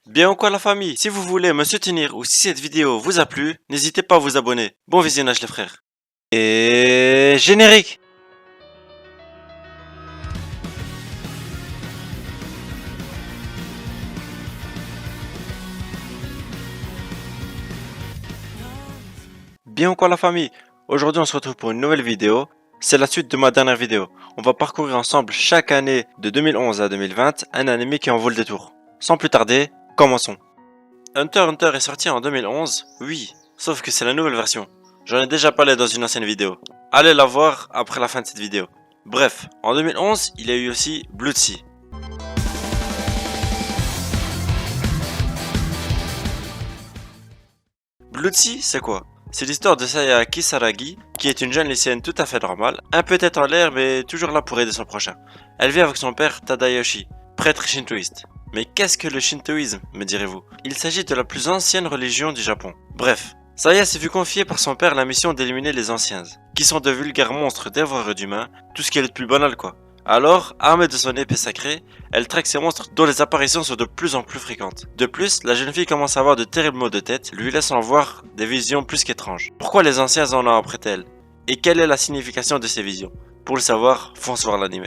Bien ou quoi la famille? Si vous voulez me soutenir ou si cette vidéo vous a plu, n'hésitez pas à vous abonner. Bon visionnage les frères. Et générique! Bien ou quoi la famille? Aujourd'hui on se retrouve pour une nouvelle vidéo. C'est la suite de ma dernière vidéo. On va parcourir ensemble chaque année de 2011 à 2020 un anime qui en vaut le détour. Sans plus tarder, commençons. Hunter x Hunter est sorti en 2011, oui, sauf que c'est la nouvelle version. J'en ai déjà parlé dans une ancienne vidéo. Allez la voir après la fin de cette vidéo. Bref, en 2011, il y a eu aussi Blood Sea. Blood Sea, c'est quoi? C'est l'histoire de Saya Kisaragi, qui est une jeune lycéenne tout à fait normale, un peu tête en l'air mais toujours là pour aider son prochain. Elle vit avec son père Tadayoshi, prêtre shintoïste. Mais qu'est-ce que le shintoïsme, me direz-vous? Il s'agit de la plus ancienne religion du Japon. Bref, Saya s'est vu confier par son père la mission d'éliminer les anciens, qui sont de vulgaires monstres dévoreurs d'humains, tout ce qui est le plus banal quoi. Alors, armée de son épée sacrée, elle traque ces monstres dont les apparitions sont de plus en plus fréquentes. De plus, la jeune fille commence à avoir de terribles maux de tête, lui laissant voir des visions plus qu'étranges. Pourquoi les anciens en ont après elle? Et quelle est la signification de ces visions? Pour le savoir, fonce voir l'anime.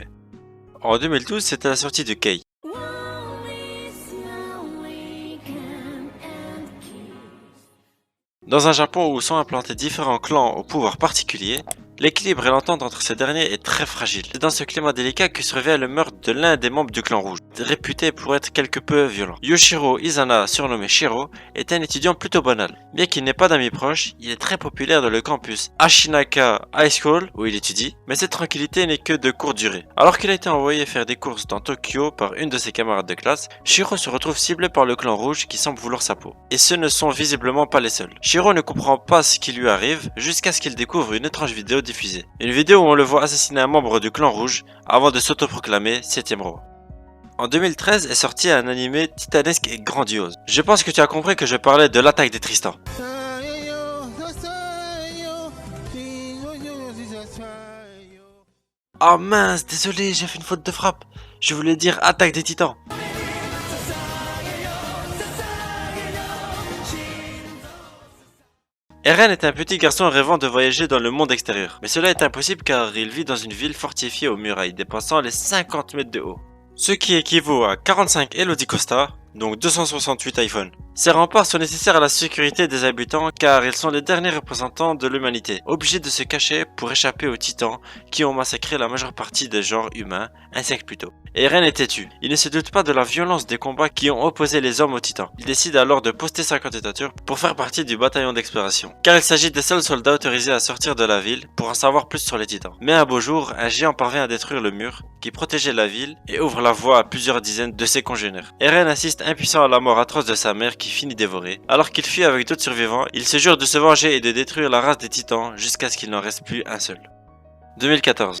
En 2012, c'était la sortie de Kei. Dans un Japon où sont implantés différents clans au pouvoir particulier, l'équilibre et l'entente entre ces derniers est très fragile. C'est dans ce climat délicat que se révèle le meurtre de l'un des membres du clan rouge, réputé pour être quelque peu violent. Yoshiro Izana, surnommé Shiro, est un étudiant plutôt banal. Bien qu'il n'ait pas d'amis proches, il est très populaire dans le campus Ashinaka High School, où il étudie, mais cette tranquillité n'est que de courte durée. Alors qu'il a été envoyé faire des courses dans Tokyo par une de ses camarades de classe, Shiro se retrouve ciblé par le clan rouge qui semble vouloir sa peau. Et ce ne sont visiblement pas les seuls. Shiro ne comprend pas ce qui lui arrive jusqu'à ce qu'il découvre une étrange vidéo diffusée. Une vidéo où on le voit assassiner un membre du clan rouge avant de s'autoproclamer 7ème roi. En 2013 est sorti un animé titanesque et grandiose. Je pense que tu as compris que je parlais de l'attaque des Tristans. Oh mince, désolé, j'ai fait une faute de frappe. Je voulais dire attaque des titans. Eren est un petit garçon rêvant de voyager dans le monde extérieur. Mais cela est impossible car il vit dans une ville fortifiée aux murailles dépassant les 50 mètres de haut. Ce qui équivaut à 45 Elodie Costa, donc 268 iPhone. Ces remparts sont nécessaires à la sécurité des habitants car ils sont les derniers représentants de l'humanité, obligés de se cacher pour échapper aux titans qui ont massacré la majeure partie des genres humains, un siècle plus tôt. Eren est têtu. Il ne se doute pas de la violence des combats qui ont opposé les hommes aux titans. Il décide alors de poster sa candidature pour faire partie du bataillon d'exploration, car il s'agit des seuls soldats autorisés à sortir de la ville pour en savoir plus sur les titans. Mais un beau jour, un géant parvient à détruire le mur qui protégeait la ville et ouvre la voie à plusieurs dizaines de ses congénères. Eren assiste impuissant à la mort atroce de sa mère qui finit dévorée. Alors qu'il fuit avec d'autres survivants, il se jure de se venger et de détruire la race des titans jusqu'à ce qu'il n'en reste plus un seul. 2014.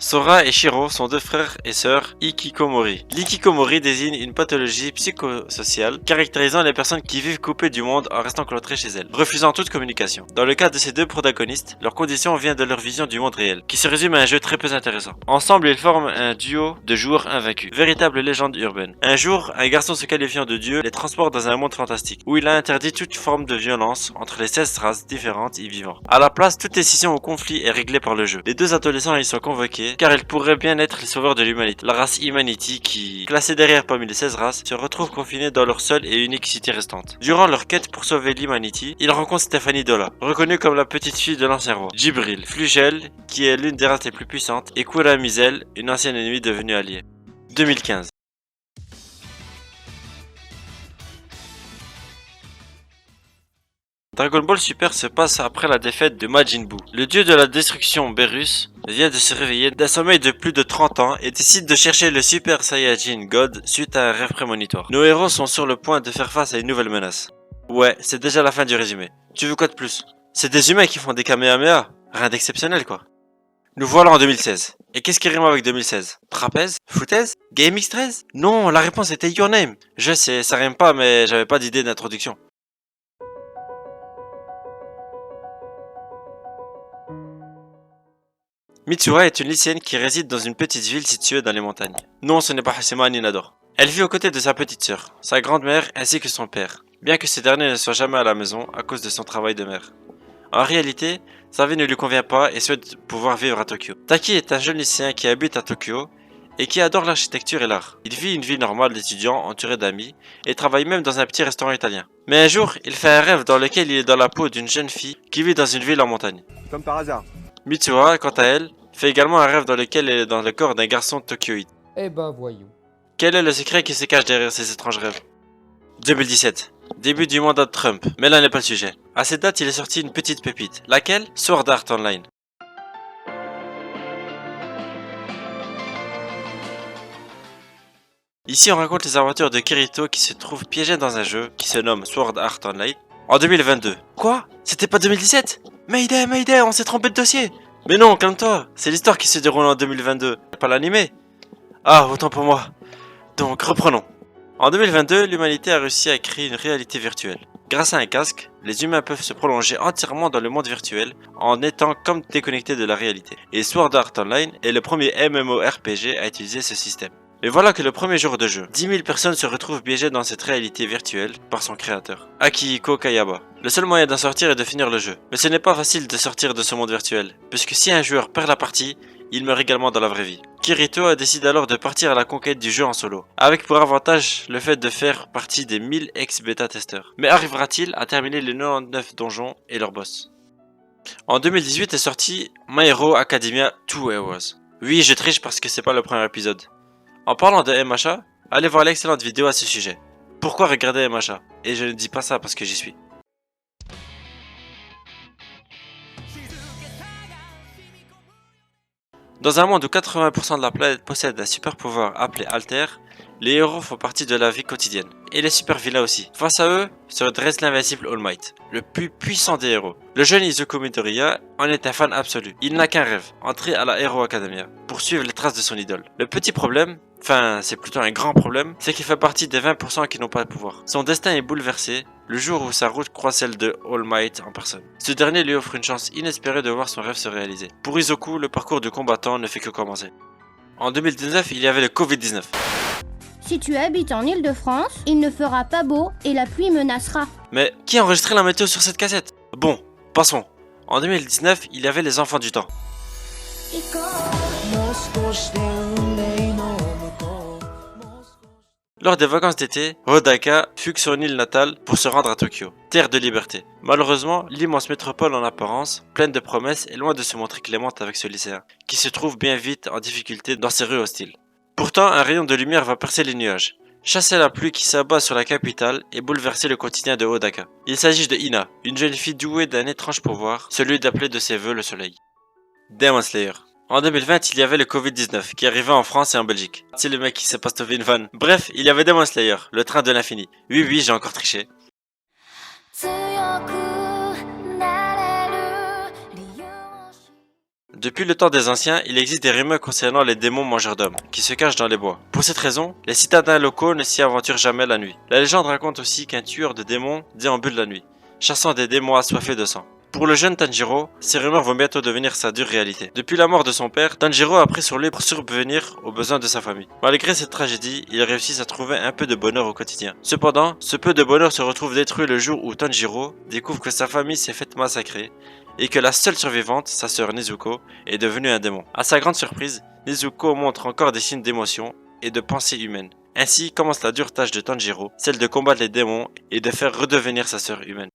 Sora et Shiro sont deux frères et sœurs Hikikomori. L'Hikikomori désigne une pathologie psychosociale caractérisant les personnes qui vivent coupées du monde en restant cloîtrées chez elles, refusant toute communication. Dans le cas de ces deux protagonistes, leur condition vient de leur vision du monde réel, qui se résume à un jeu très peu intéressant. Ensemble, ils forment un duo de joueurs invaincus, véritable légende urbaine. Un jour, un garçon se qualifiant de dieu les transporte dans un monde fantastique, où il a interdit toute forme de violence entre les 16 races différentes y vivant. À la place, toute décision ou conflit est réglée par le jeu. Les deux adolescents y sont convoqués car ils pourraient bien être les sauveurs de l'humanité. La race Humanity, qui, classée derrière parmi les 16 races, se retrouve confinée dans leur seule et unique cité restante. Durant leur quête pour sauver l'Humanity, ils rencontrent Stephanie Dola, reconnue comme la petite fille de l'ancien roi, Jibril, Flugel, qui est l'une des races les plus puissantes, et Kura Mizel, une ancienne ennemie devenue alliée. 2015. Dragon Ball Super se passe après la défaite de Majin Buu. Le dieu de la destruction Beerus vient de se réveiller d'un sommeil de plus de 30 ans et décide de chercher le Super Saiyajin God suite à un rêve prémonitoire. Nos héros sont sur le point de faire face à une nouvelle menace. Ouais, c'est déjà la fin du résumé. Tu veux quoi de plus? C'est des humains qui font des Kamehameha? Rien d'exceptionnel quoi. Nous voilà en 2016. Et qu'est-ce qui rime avec 2016? Trapèze? Foutaise? Game X13? Non, la réponse était Your Name. Je sais, ça rime pas mais j'avais pas d'idée d'introduction. Mitsura est une lycéenne qui réside dans une petite ville située dans les montagnes. Non, ce n'est pas Hasima ni Nador. Elle vit aux côtés de sa petite sœur, sa grand-mère ainsi que son père, bien que ce dernier ne soit jamais à la maison à cause de son travail de mère. En réalité, sa vie ne lui convient pas et souhaite pouvoir vivre à Tokyo. Taki est un jeune lycéen qui habite à Tokyo et qui adore l'architecture et l'art. Il vit une vie normale d'étudiant entouré d'amis et travaille même dans un petit restaurant italien. Mais un jour, il fait un rêve dans lequel il est dans la peau d'une jeune fille qui vit dans une ville en montagne. Comme par hasard. Mitsura, quant à elle, fait également un rêve dans lequel elle est dans le corps d'un garçon tokyoïde. Eh ben voyons. Quel est le secret qui se cache derrière ces étranges rêves? 2017. Début du mandat de Trump, mais là n'est pas le sujet. À cette date, il est sorti une petite pépite. Laquelle? Sword Art Online. Ici, on raconte les aventures de Kirito qui se trouve piégé dans un jeu qui se nomme Sword Art Online en 2022. Quoi? C'était pas 2017? Mayday, Mayday, on s'est trompé de dossier. Mais non, calme-toi, c'est l'histoire qui se déroule en 2022, pas l'animé. Ah, autant pour moi. Donc, reprenons. En 2022, l'humanité a réussi à créer une réalité virtuelle. Grâce à un casque, les humains peuvent se prolonger entièrement dans le monde virtuel en étant comme déconnectés de la réalité. Et Sword Art Online est le premier MMORPG à utiliser ce système. Mais voilà que le premier jour de jeu, 10 000 personnes se retrouvent piégées dans cette réalité virtuelle par son créateur, Akihiko Kayaba. Le seul moyen d'en sortir est de finir le jeu. Mais ce n'est pas facile de sortir de ce monde virtuel, puisque si un joueur perd la partie, il meurt également dans la vraie vie. Kirito décide alors de partir à la conquête du jeu en solo, avec pour avantage le fait de faire partie des 1000 ex-bêta testeurs. Mais arrivera-t-il à terminer les 99 donjons et leurs boss? En 2018 est sorti My Hero Academia 2 Heroes. Oui, je triche parce que c'est pas le premier épisode. En parlant de MHA, allez voir l'excellente vidéo à ce sujet. Pourquoi regarder MHA? Et je ne dis pas ça parce que j'y suis. Dans un monde où 80% de la planète possède un super pouvoir appelé Alter, les héros font partie de la vie quotidienne. Et les super vilains aussi. Face à eux, se dresse l'invincible All Might, le plus puissant des héros. Le jeune Izuku Midoriya en est un fan absolu. Il n'a qu'un rêve, entrer à la Hero Academia, pour suivre les traces de son idole. Le petit problème, enfin c'est plutôt un grand problème, c'est qu'il fait partie des 20% qui n'ont pas de pouvoir. Son destin est bouleversé le jour où sa route croise celle de All Might en personne. Ce dernier lui offre une chance inespérée de voir son rêve se réaliser. Pour Izuku, le parcours de combattant ne fait que commencer. En 2019, il y avait le Covid-19. Si tu habites en Île-de-France, il ne fera pas beau et la pluie menacera. Mais qui a enregistré la météo sur cette cassette? Bon, passons. En 2019, il y avait les enfants du temps. Lors des vacances d'été, Hodaka fugue son île natale pour se rendre à Tokyo, terre de liberté. Malheureusement, l'immense métropole en apparence, pleine de promesses, est loin de se montrer clémente avec ce lycéen, qui se trouve bien vite en difficulté dans ses rues hostiles. Pourtant, un rayon de lumière va percer les nuages, chasser la pluie qui s'abat sur la capitale et bouleverser le quotidien de Hodaka. Il s'agit de Ina, une jeune fille douée d'un étrange pouvoir, celui d'appeler de ses vœux le soleil. Demon Slayer. En 2020, il y avait le Covid-19 qui arrivait en France et en Belgique. C'est le mec qui s'est pas stoppé une vanne. Bref, il y avait Demon Slayer, le train de l'infini. Oui, j'ai encore triché. Depuis le temps des anciens, il existe des rumeurs concernant les démons mangeurs d'hommes, qui se cachent dans les bois. Pour cette raison, les citadins locaux ne s'y aventurent jamais la nuit. La légende raconte aussi qu'un tueur de démons déambule la nuit, chassant des démons assoiffés de sang. Pour le jeune Tanjiro, ces rumeurs vont bientôt devenir sa dure réalité. Depuis la mort de son père, Tanjiro a pris sur lui pour subvenir aux besoins de sa famille. Malgré cette tragédie, il réussit à trouver un peu de bonheur au quotidien. Cependant, ce peu de bonheur se retrouve détruit le jour où Tanjiro découvre que sa famille s'est faite massacrer et que la seule survivante, sa sœur Nezuko, est devenue un démon. À sa grande surprise, Nezuko montre encore des signes d'émotion et de pensée humaine. Ainsi commence la dure tâche de Tanjiro, celle de combattre les démons et de faire redevenir sa sœur humaine.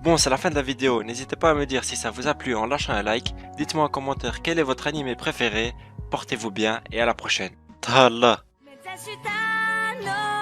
Bon, c'est la fin de la vidéo, n'hésitez pas à me dire si ça vous a plu en lâchant un like, dites-moi en commentaire quel est votre animé préféré, portez-vous bien et à la prochaine. Talla. 目指したの